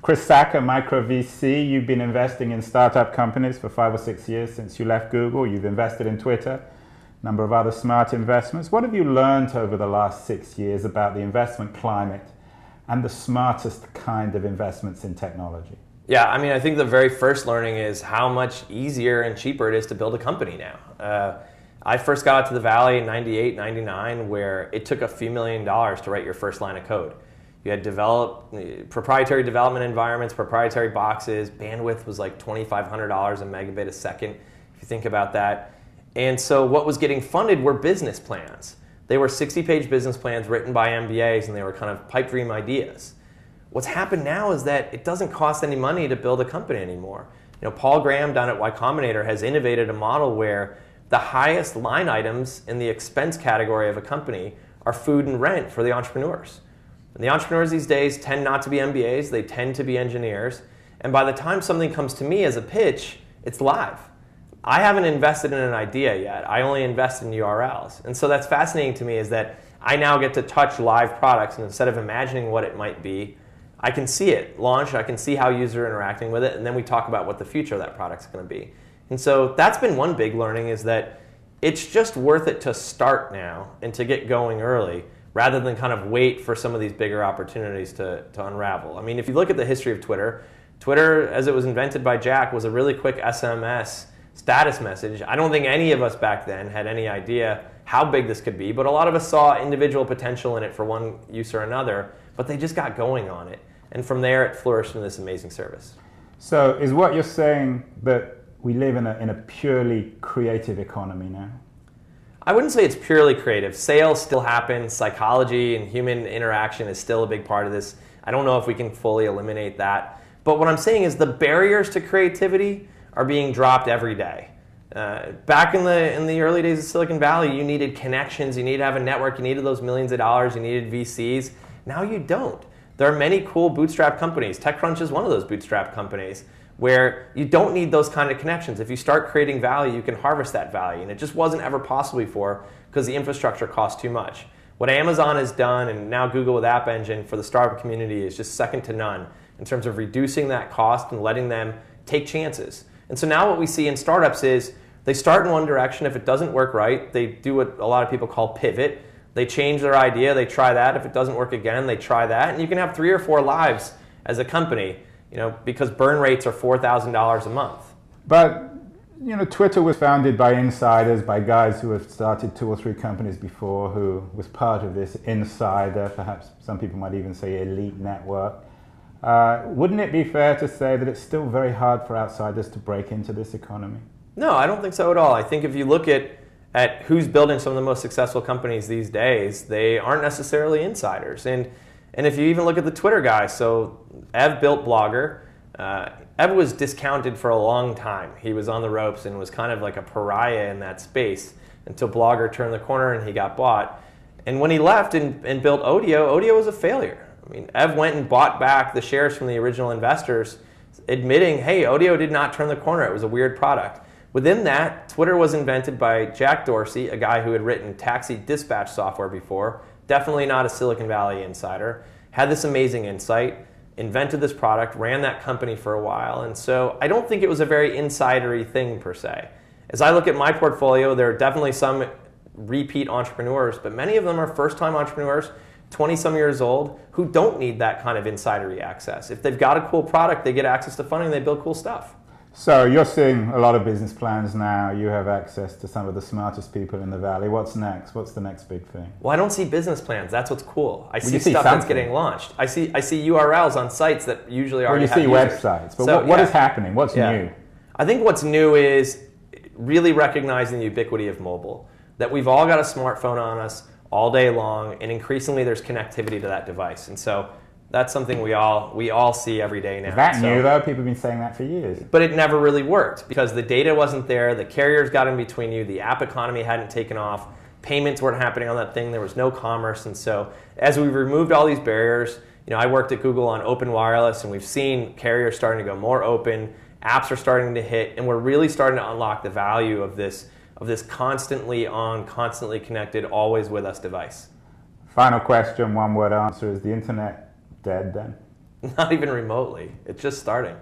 Chris Sacca, Micro VC, you've been investing in startup companies for 5 or 6 years since you left Google. You've invested in Twitter, a number of other smart investments. What have you learned over the last 6 years about the investment climate and the smartest kind of investments in technology? Yeah, I mean, I think the very first learning is how much easier and cheaper it is to build a company now. I first got out to the Valley in 98, 99, where it took a few $1 million to write your first line of code. You had proprietary development environments, proprietary boxes. Bandwidth was like $2,500 a megabit a second, if you think about that. And so what was getting funded were business plans. They were 60-page business plans written by MBAs, and they were kind of pipe dream ideas. What's happened now is that it doesn't cost any money to build a company anymore. You know, Paul Graham down at Y Combinator has innovated a model where the highest line items in the expense category of a company are food and rent for the entrepreneurs. And the entrepreneurs these days tend not to be MBAs, they tend to be engineers. And by the time something comes to me as a pitch, it's live. I haven't invested in an idea yet. I only invest in URLs. And so that's fascinating to me, is that I now get to touch live products, and instead of imagining what it might be, I can see it launch, I can see how users are interacting with it, and then we talk about what the future of that product's going to be. And so that's been one big learning, is that it's just worth it to start now and to get going early, rather than kind of wait for some of these bigger opportunities to unravel. I mean, if you look at the history of Twitter, Twitter, as it was invented by Jack, was a really quick SMS status message. I don't think any of us back then had any idea how big this could be, but a lot of us saw individual potential in it for one use or another, but they just got going on it. And from there, it flourished into this amazing service. So is what you're saying that we live in a purely creative economy now? I wouldn't say it's purely creative. Sales still happen. Psychology and human interaction is still a big part of this. I don't know if we can fully eliminate that. But what I'm saying is the barriers to creativity are being dropped every day. Back in the early days of Silicon Valley, you needed connections, you needed to have a network, you needed those millions of dollars, you needed VCs. Now you don't. There are many cool bootstrap companies. TechCrunch is one of those bootstrap companies, where you don't need those kind of connections. If you start creating value, you can harvest that value. And it just wasn't ever possible before because the infrastructure cost too much. What Amazon has done, and now Google with App Engine for the startup community, is just second to none in terms of reducing that cost and letting them take chances. And so now what we see in startups is they start in one direction. If it doesn't work right, they do what a lot of people call pivot. They change their idea, they try that. If it doesn't work again, they try that. And you can have 3 or 4 lives as a company, you know, because burn rates are $4,000 a month. But, you know, Twitter was founded by insiders, by guys who have started 2 or 3 companies before, who was part of this insider, perhaps some people might even say elite network. Wouldn't it be fair to say that it's still very hard for outsiders to break into this economy? No, I don't think so at all. I think if you look at who's building some of the most successful companies these days, they aren't necessarily insiders. And if you even look at the Twitter guys, so Ev built Blogger. Ev was discounted for a long time. He was on the ropes and was kind of like a pariah in that space until Blogger turned the corner and he got bought. And when he left and built Odeo was a failure. I mean, Ev went and bought back the shares from the original investors, admitting, hey, Odeo did not turn the corner. It was a weird product. Within that, Twitter was invented by Jack Dorsey, a guy who had written taxi dispatch software before, definitely not a Silicon Valley insider, had this amazing insight, invented this product, ran that company for a while, and so I don't think it was a very insidery thing per se. As I look at my portfolio, there are definitely some repeat entrepreneurs, but many of them are first-time entrepreneurs, 20-some years old, who don't need that kind of insidery access. If they've got a cool product, they get access to funding, they build cool stuff. So you're seeing a lot of business plans now. You have access to some of the smartest people in the Valley. What's next? What's the next big thing? Well, I don't see business plans. That's what's cool. I see stuff that's getting launched. I see URLs on sites that usually already have users. Well, you see websites. But so, what is happening? What's new? I think what's new is really recognizing the ubiquity of mobile. That we've all got a smartphone on us all day long, and increasingly there's connectivity to that device. And so that's something we all see every day now. Is that new though? People have been saying that for years. But it never really worked because the data wasn't there, the carriers got in between you, the app economy hadn't taken off, payments weren't happening on that thing, there was no commerce. And so as we removed all these barriers, you know, I worked at Google on open wireless, and we've seen carriers starting to go more open, apps are starting to hit, and we're really starting to unlock the value of this constantly on, constantly connected, always with us device. Final question, one word answer. Is the internet dead then? Not even remotely. It's just starting.